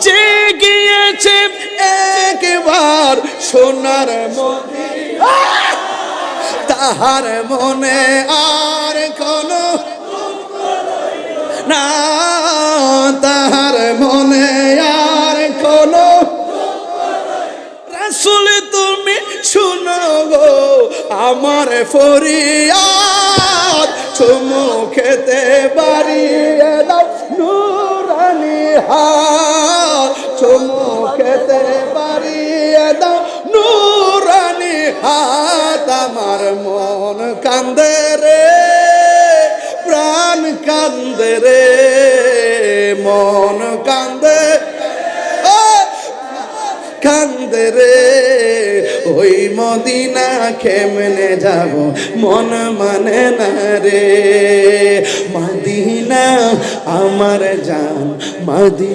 যে গিয়েছে একবার সোনার মদিনা তাহার মনে আর কোনো না, তাহার মনে আর কোনো। রাসূল তুমি শুনো গো আমার ফরিয়াদ, চুমু খেতে বাড়িয়ে দাও নুরানি হাত, চুমু খেতে বাড়িয়ে দাও নুরানি হাত। আমার মন কান্দে রে, প্রাণ কান্দে রে, মন কান্দে কান্দে রে। ওই মদিনা কেমনে যাব মন মানে না রে, মদিনা আমার জান মদিনা।